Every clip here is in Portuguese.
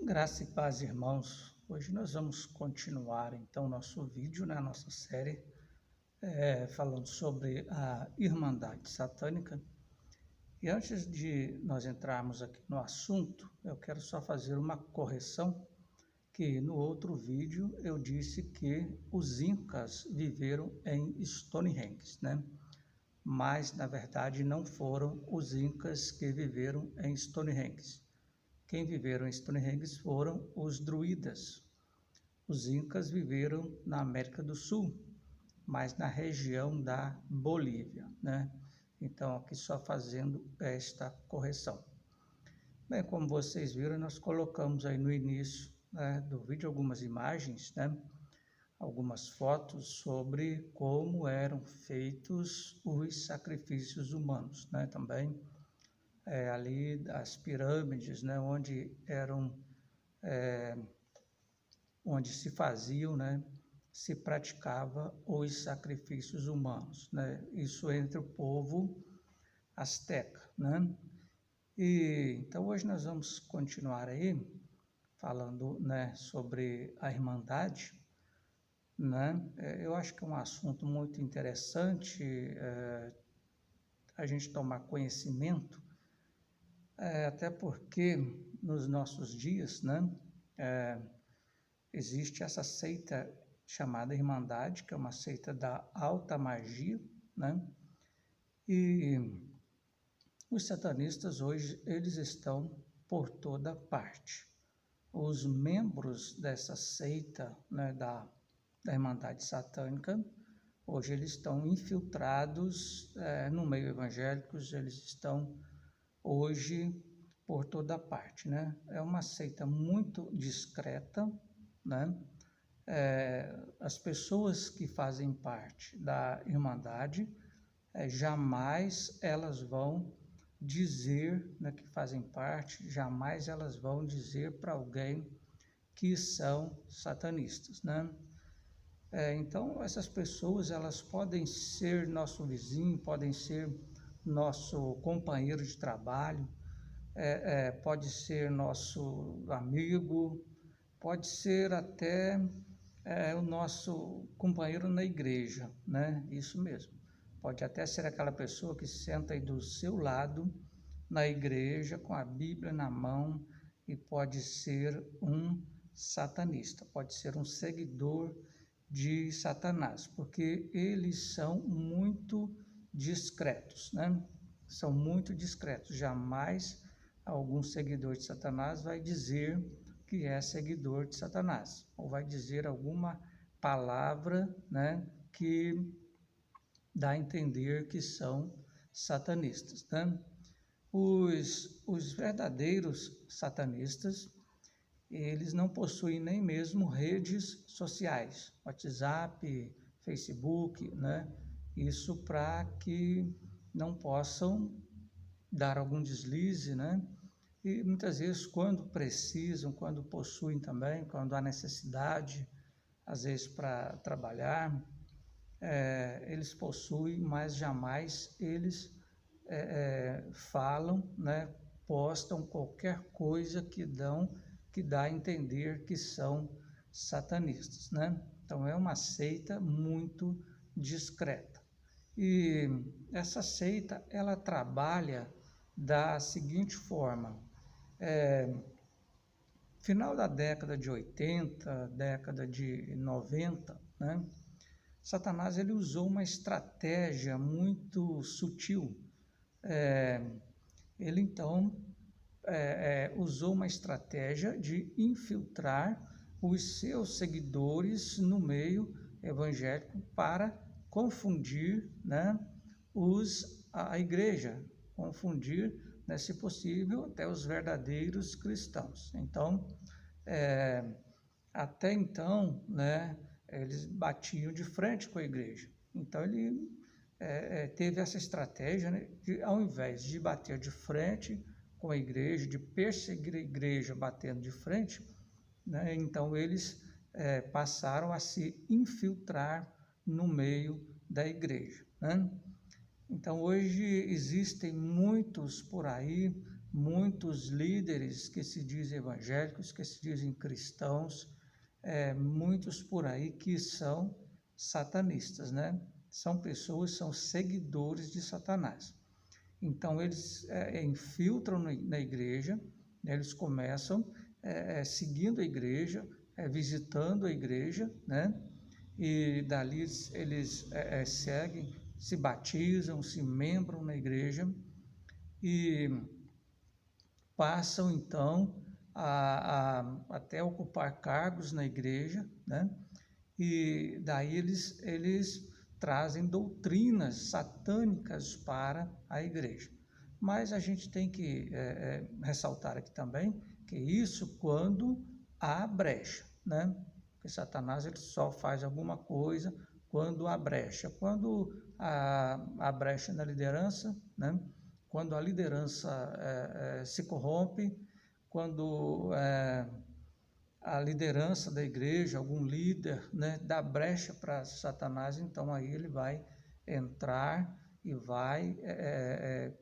Graça e paz, irmãos. Hoje nós vamos continuar então nosso vídeo na nossa série falando sobre a Irmandade Satânica. E antes de nós entrarmos aqui no assunto, eu quero só fazer uma correção, que no outro vídeo eu disse que os Incas viveram em Stonehenge, né? Mas na verdade não foram os Incas que viveram em Stonehenge. Quem viveram em Stonehenge foram os druidas. Os Incas viveram na América do Sul, mas na região da Bolívia, né? Então, aqui só fazendo esta correção. Bem, como vocês viram, nós colocamos aí no início, né, do vídeo algumas imagens, né? Algumas fotos sobre como eram feitos os sacrifícios humanos, né? Também ali as pirâmides, né, onde se faziam, né, se praticava os sacrifícios humanos, né, isso entre o povo asteca, né. E então hoje nós vamos continuar aí falando, né, sobre a Irmandade, né. Eu acho que é um assunto muito interessante a gente tomar conhecimento. Até porque nos nossos dias, né, existe essa seita chamada Irmandade, que é uma seita da alta magia, né, e os satanistas hoje, eles estão por toda parte. Os membros dessa seita, né, da Irmandade Satânica, hoje eles estão infiltrados no meio evangélico, eles estão hoje por toda parte, né? É uma seita muito discreta, né? As pessoas que fazem parte da Irmandade, jamais elas vão dizer, né, que fazem parte, jamais elas vão dizer para alguém que são satanistas, né? Então, essas pessoas, elas podem ser nosso vizinho, podem ser nosso companheiro de trabalho, pode ser nosso amigo, pode ser até o nosso companheiro na igreja, né? Isso mesmo. Pode até ser aquela pessoa que senta aí do seu lado na igreja com a Bíblia na mão e pode ser um satanista, pode ser um seguidor de Satanás, porque eles são muito discretos, né? São muito discretos. Jamais algum seguidor de Satanás vai dizer que é seguidor de Satanás, ou vai dizer alguma palavra, né, que dá a entender que são satanistas, né? Os verdadeiros satanistas, eles não possuem nem mesmo redes sociais, WhatsApp, Facebook, né? Isso para que não possam dar algum deslize, né? E muitas vezes, quando precisam, quando possuem também, quando há necessidade, às vezes para trabalhar, eles possuem, mas jamais eles falam, né? Postam qualquer coisa que dá a entender que são satanistas, né? Então, é uma seita muito discreta. E essa seita, ela trabalha da seguinte forma: final da década de 80, década de 90, né? Satanás ele usou uma estratégia muito sutil. Ele então usou uma estratégia de infiltrar os seus seguidores no meio evangélico para confundir, né, a igreja, confundir, né, se possível, até os verdadeiros cristãos. Então, até então, né, eles batiam de frente com a igreja. Então, ele teve essa estratégia, né, ao invés de bater de frente com a igreja, de perseguir a igreja batendo de frente, né, então eles passaram a se infiltrar no meio da igreja, né? Então, hoje existem muitos por aí, muitos líderes que se dizem evangélicos, que se dizem cristãos, muitos por aí que são satanistas, né? São pessoas, são seguidores de Satanás. Então, eles infiltram na igreja, né? Eles começam seguindo a igreja, visitando a igreja, né? E dali eles seguem, se batizam, se membram na igreja e passam então até ocupar cargos na igreja, né? E daí eles trazem doutrinas satânicas para a igreja. Mas a gente tem que ressaltar aqui também que isso quando há brecha, né? Porque Satanás ele só faz alguma coisa quando há brecha. Quando há brecha na liderança, né? Quando a liderança se corrompe, quando a liderança da igreja, algum líder, né, dá brecha para Satanás, então aí ele vai entrar e vai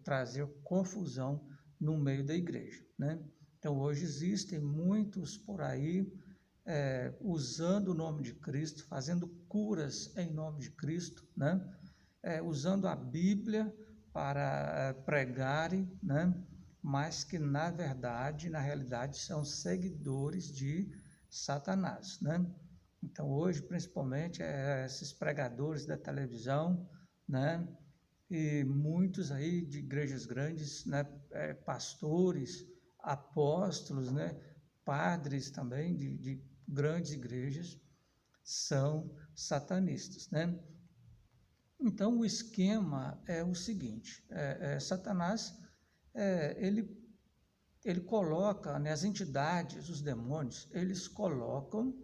trazer confusão no meio da igreja, né? Então hoje existem muitos por aí usando o nome de Cristo, fazendo curas em nome de Cristo, né? Usando a Bíblia para pregarem, né? Mas que na verdade, na realidade, são seguidores de Satanás, né? Então hoje, principalmente, esses pregadores da televisão, né? E muitos aí de igrejas grandes, né? Pastores, apóstolos, né? Padres também de grandes igrejas são satanistas, né? Então, o esquema é o seguinte, Satanás, ele coloca, né, as entidades, os demônios, eles colocam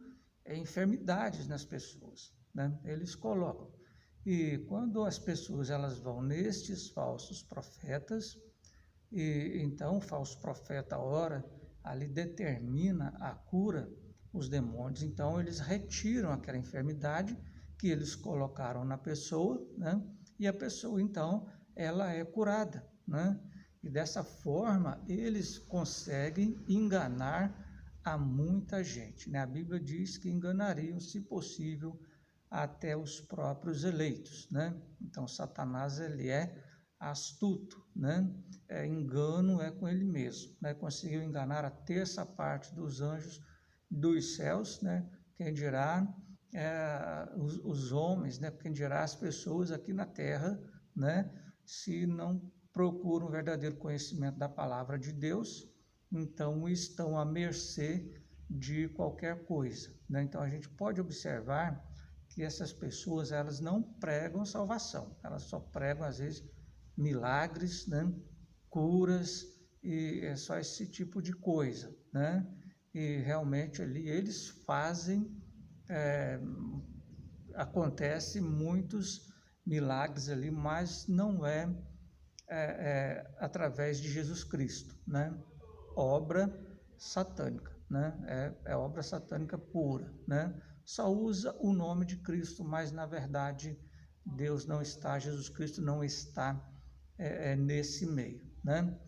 enfermidades nas pessoas, né? Eles colocam. E quando as pessoas elas vão nestes falsos profetas, e então o falso profeta ora, ali determina a cura, os demônios, então eles retiram aquela enfermidade que eles colocaram na pessoa, né? E a pessoa, então, ela é curada, né? E dessa forma, eles conseguem enganar a muita gente, né? A Bíblia diz que enganariam, se possível, até os próprios eleitos, né? Então, Satanás, ele é astuto, né? Engano é com ele mesmo, né? Conseguiu enganar a terça parte dos anjos dos céus, né? Quem dirá os homens, né? Quem dirá as pessoas aqui na terra, né? Se não procuram um verdadeiro conhecimento da palavra de Deus, então estão à mercê de qualquer coisa, né? Então a gente pode observar que essas pessoas elas não pregam salvação, elas só pregam às vezes milagres, né? Curas e é só esse tipo de coisa, né? E realmente ali eles fazem acontece muitos milagres ali, mas não através de Jesus Cristo, né? Obra satânica, né? É obra satânica pura, né? Só usa o nome de Cristo, mas na verdade Deus não está, Jesus Cristo não está nesse meio, né?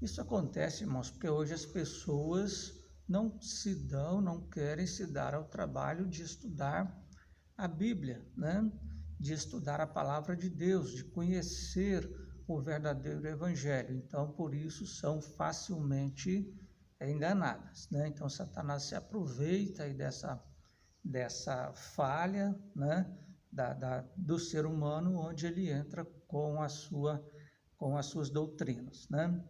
Isso acontece, irmãos, porque hoje as pessoas não querem se dar ao trabalho de estudar a Bíblia, né? De estudar a palavra de Deus, de conhecer o verdadeiro evangelho. Então, por isso, são facilmente enganadas, né? Então, Satanás se aproveita aí dessa falha, né? Do ser humano, onde ele entra com as suas doutrinas, né?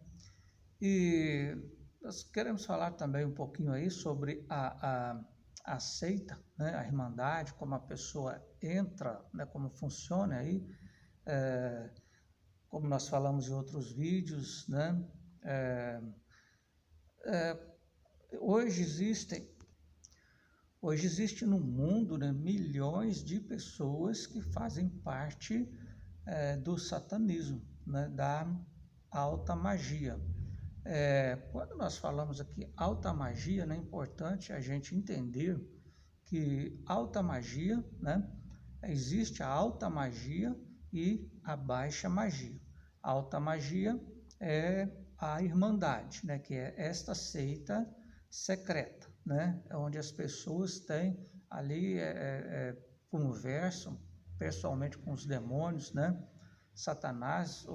E nós queremos falar também um pouquinho aí sobre a seita, né, a irmandade, como a pessoa entra, né, como funciona aí, como nós falamos em outros vídeos, né, hoje existe no mundo, né, milhões de pessoas que fazem parte do satanismo, né, da alta magia. Quando nós falamos aqui alta magia, né, é importante a gente entender que alta magia, né, existe a alta magia e a baixa magia. A alta magia é a Irmandade, né, que é esta seita secreta, né, onde as pessoas têm ali, conversam pessoalmente com os demônios, né, Satanás,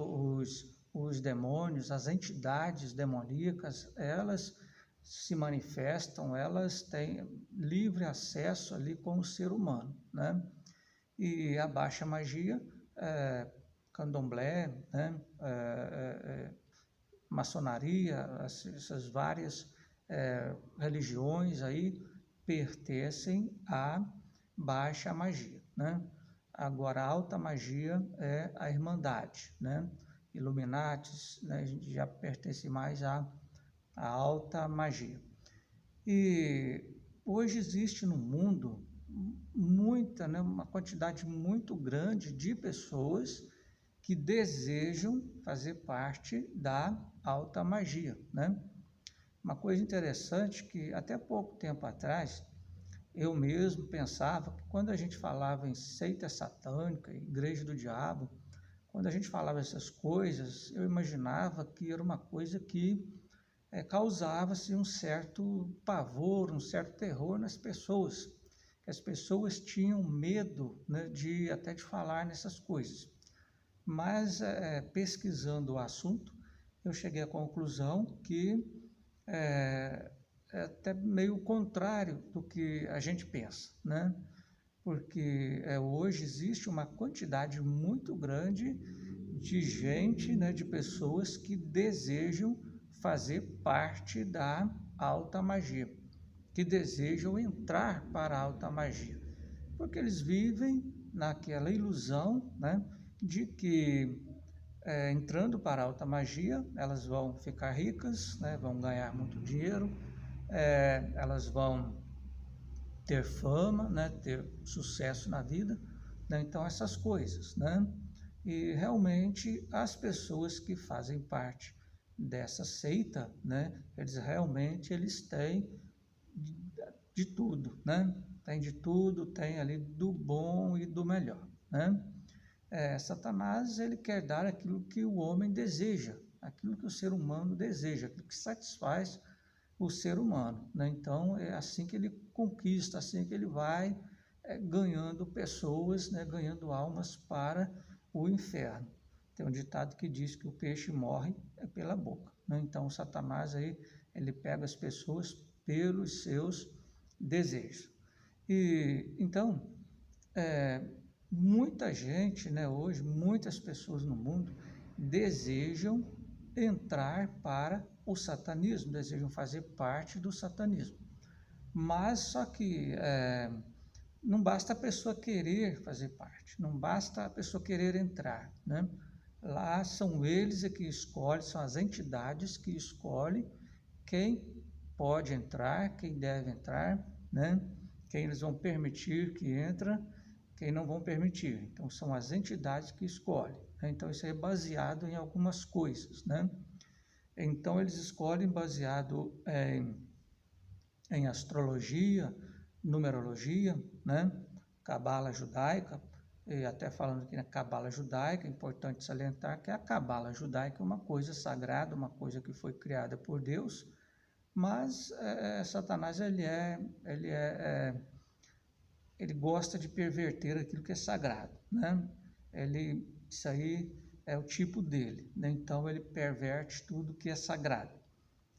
os demônios, as entidades demoníacas, elas se manifestam, elas têm livre acesso ali com o ser humano, né? E a baixa magia, candomblé, né? Maçonaria, essas várias religiões aí pertencem à baixa magia, né? Agora, a alta magia é a Irmandade, né? Illuminatis, né? A gente já pertence mais à alta magia. E hoje existe no mundo muita, né, uma quantidade muito grande de pessoas que desejam fazer parte da alta magia, né? Uma coisa interessante que até pouco tempo atrás eu mesmo pensava que quando a gente falava em seita satânica, igreja do diabo, quando a gente falava essas coisas, eu imaginava que era uma coisa que causava-se um certo pavor, um certo terror nas pessoas, que as pessoas tinham medo, né, até de falar nessas coisas. Mas pesquisando o assunto, eu cheguei à conclusão que é até meio contrário do que a gente pensa, né? Porque hoje existe uma quantidade muito grande de gente, né, de pessoas que desejam fazer parte da alta magia, que desejam entrar para a alta magia, porque eles vivem naquela ilusão, né, de que entrando para a alta magia, elas vão ficar ricas, né, vão ganhar muito dinheiro, elas vão ter fama, né, ter sucesso na vida, né, então essas coisas, né, e realmente as pessoas que fazem parte dessa seita, né, eles têm de tudo, né, tem de tudo, tem ali do bom e do melhor, né. Satanás, ele quer dar aquilo que o homem deseja, aquilo que o ser humano deseja, aquilo que satisfaz o ser humano, né? Então, é assim que ele conquista, assim que ele vai ganhando pessoas, né? Ganhando almas para o inferno. Tem um ditado que diz que o peixe morre pela boca, né? Então, o Satanás aí, ele pega as pessoas pelos seus desejos. E, então, muita gente, né, hoje, muitas pessoas no mundo desejam entrar para o satanismo, desejam fazer parte do satanismo. Mas só que não basta a pessoa querer fazer parte, não basta a pessoa querer entrar, né? Lá são eles que escolhem, são as entidades que escolhem quem pode entrar, quem deve entrar, né? Quem eles vão permitir que entra, quem não vão permitir. Então, são as entidades que escolhem, né? Então, isso é baseado em algumas coisas, né? Então, eles escolhem baseado em astrologia, numerologia, né? Cabala judaica, e até falando aqui na cabala judaica, é importante salientar que a cabala judaica é uma coisa sagrada, uma coisa que foi criada por Deus, mas Satanás ele gosta de perverter aquilo que é sagrado, né? Isso aí é o tipo dele, né? Então ele perverte tudo que é sagrado.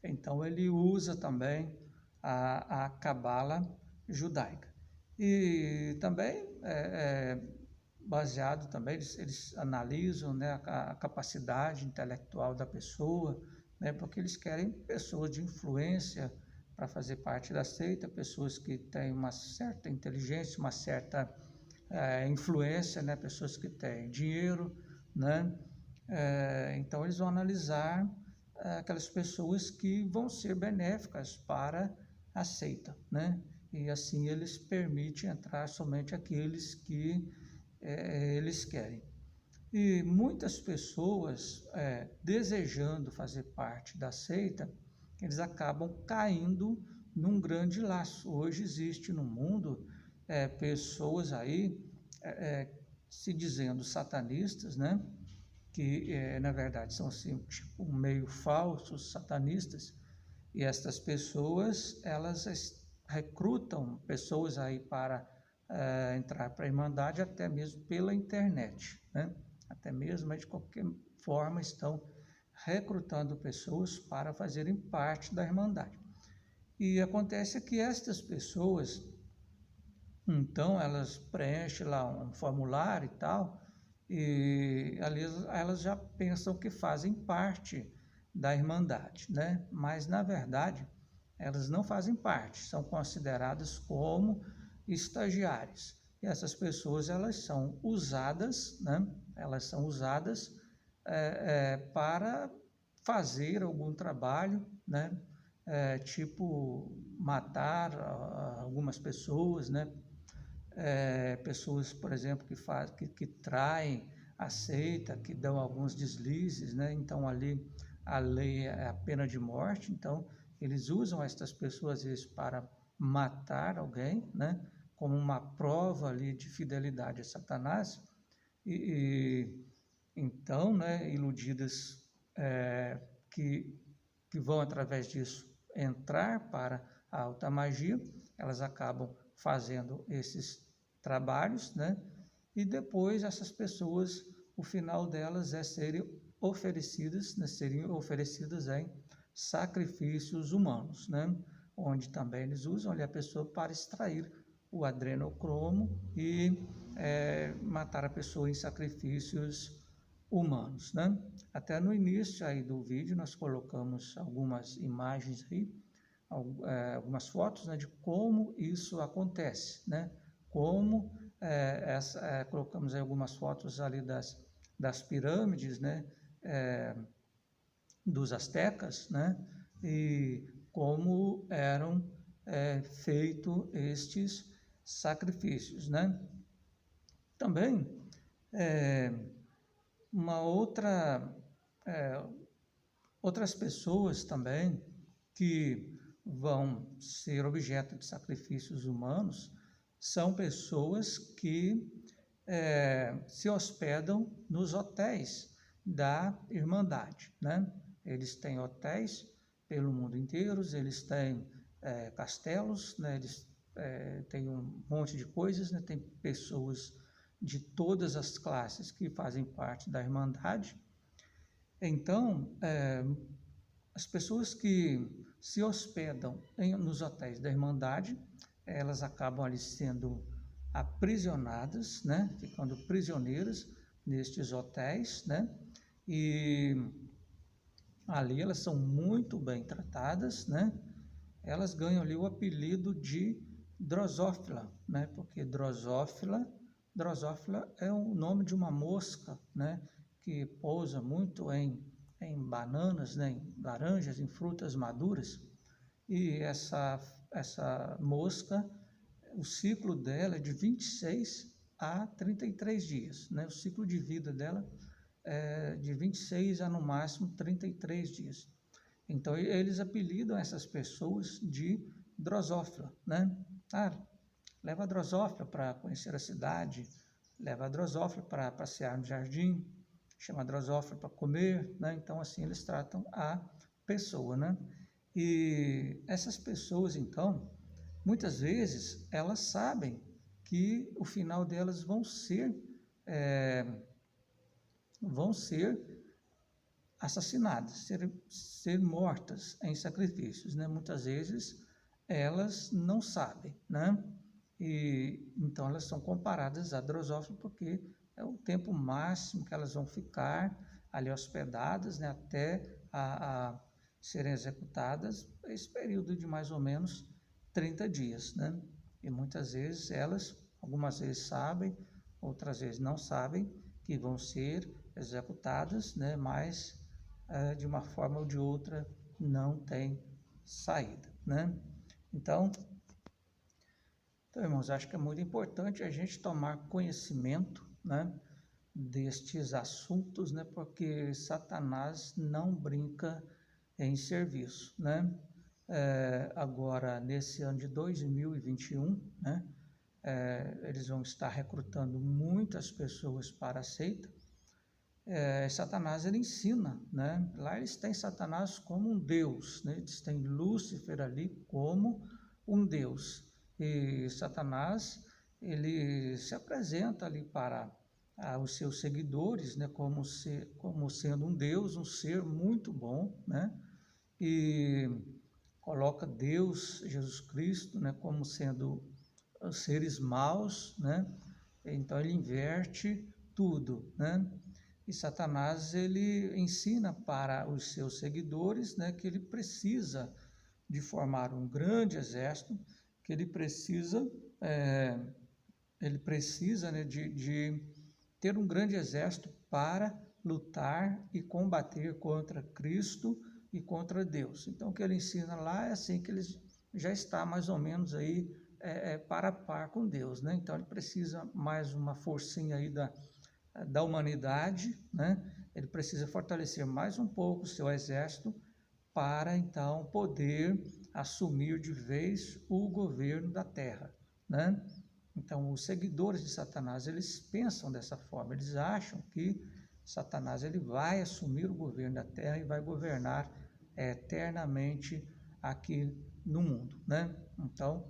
Então ele usa também a cabala judaica. E também baseado também, eles analisam, né, a capacidade intelectual da pessoa, né, porque eles querem pessoas de influência para fazer parte da seita, pessoas que têm uma certa inteligência, uma certa influência, né, pessoas que têm dinheiro, né, então eles vão analisar aquelas pessoas que vão ser benéficas para a seita, né, e assim eles permitem entrar somente aqueles que eles querem. E muitas pessoas, desejando fazer parte da seita, eles acabam caindo num grande laço. Hoje existe no mundo pessoas aí se dizendo satanistas, né? que na verdade são assim, tipo, meio falsos, satanistas, e estas pessoas, elas recrutam pessoas aí para entrar para a Irmandade até mesmo pela internet, né? Até mesmo, mas de qualquer forma estão recrutando pessoas para fazerem parte da Irmandade. E acontece que estas pessoas, então, elas preenchem lá um formulário e tal, e ali elas já pensam que fazem parte da Irmandade, né? Mas, na verdade, elas não fazem parte, são consideradas como estagiários. E essas pessoas, elas são usadas, né? Elas são usadas para fazer algum trabalho, né? Tipo matar algumas pessoas, né? Pessoas, por exemplo, que traem a seita, que dão alguns deslizes, né? Então ali a lei é a pena de morte, então eles usam estas pessoas às vezes para matar alguém, né? Como uma prova ali de fidelidade a Satanás e então, né? Iludidas que que vão através disso entrar para a alta magia, elas acabam fazendo esses trabalhos, né? E depois essas pessoas, o final delas é serem oferecidas, né? Serem oferecidas em sacrifícios humanos, né? Onde também eles usam ali a pessoa para extrair o adrenocromo e matar a pessoa em sacrifícios humanos, né? Até no início aí do vídeo nós colocamos algumas imagens aí, algumas fotos, né, de como isso acontece, né? Como colocamos aí algumas fotos ali das pirâmides, né? Dos astecas, né? E como eram feitos estes sacrifícios, né? Também uma outras pessoas também que vão ser objeto de sacrifícios humanos são pessoas que se hospedam nos hotéis da Irmandade, né? Eles têm hotéis pelo mundo inteiro, eles têm castelos, né? Eles têm um monte de coisas, né? Tem pessoas de todas as classes que fazem parte da Irmandade. Então, as pessoas que se hospedam nos hotéis da Irmandade, elas acabam ali sendo aprisionadas, né? Ficando prisioneiras nestes hotéis, né? E ali elas são muito bem tratadas, né? Elas ganham ali o apelido de drosófila, né? Porque drosófila é o nome de uma mosca, né? Que pousa muito em bananas, né? Em laranjas, em frutas maduras. E essa mosca, o ciclo dela é de 26 a 33 dias, né? O ciclo de vida dela é de 26 a no máximo 33 dias. Então eles apelidam essas pessoas de drosófila, né? Leva a drosófila para conhecer a cidade, leva a drosófila para passear no jardim, chama a drosófila para comer, né? Então assim eles tratam a pessoa, né? E essas pessoas então, muitas vezes elas sabem que o final delas vão ser assassinadas, ser mortas em sacrifícios, né? Muitas vezes elas não sabem, né? E então elas são comparadas a drosófila porque é o tempo máximo que elas vão ficar ali hospedadas, né? Até a serem executadas, esse período de mais ou menos 30 dias, né? E muitas vezes elas, algumas vezes sabem, outras vezes não sabem que vão ser executadas, né? Mas de uma forma ou de outra não tem saída, né? Então, irmãos, acho que é muito importante a gente tomar conhecimento, né, destes assuntos, né, porque Satanás não brinca em serviço, né? Agora, nesse ano de 2021, né, eles vão estar recrutando muitas pessoas para a seita, Satanás ele ensina, né? Lá eles têm Satanás como um Deus, né? Eles têm Lúcifer ali como um Deus. E Satanás ele se apresenta ali para os seus seguidores, né? Como sendo um Deus, um ser muito bom, né? E coloca Deus, Jesus Cristo, né? Como sendo seres maus, né? Então ele inverte tudo, né? E Satanás ele ensina para os seus seguidores, né, que ele precisa de formar um grande exército, que é, ele precisa, né, de ter um grande exército para lutar e combater contra Cristo e contra Deus. Então o que ele ensina lá é assim que ele já está mais ou menos aí para a par com Deus, né? Então ele precisa mais uma forcinha aí da humanidade, né? Ele precisa fortalecer mais um pouco o seu exército para então poder assumir de vez o governo da terra, né? Então, os seguidores de Satanás, eles pensam dessa forma, eles acham que Satanás ele vai assumir o governo da terra e vai governar eternamente aqui no mundo, né? Então,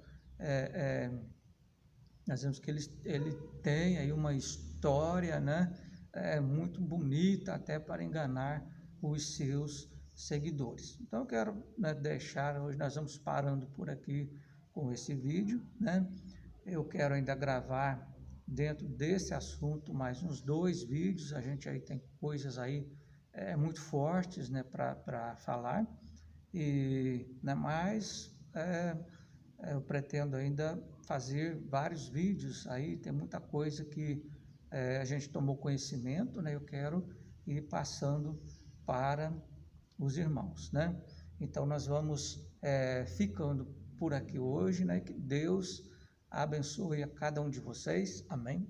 nós vemos que ele tem aí uma história, né, muito bonita até para enganar os seus seguidores. Então eu quero, né, deixar, hoje nós vamos parando por aqui com esse vídeo, né? Eu quero ainda gravar dentro desse assunto mais uns 2 vídeos, a gente aí tem coisas aí muito fortes, né, para falar, e, né, mas eu pretendo ainda fazer vários vídeos aí, tem muita coisa que a gente tomou conhecimento, né? Eu quero ir passando para os irmãos, né? Então nós vamos ficando por aqui hoje, né? Que Deus abençoe a cada um de vocês. Amém.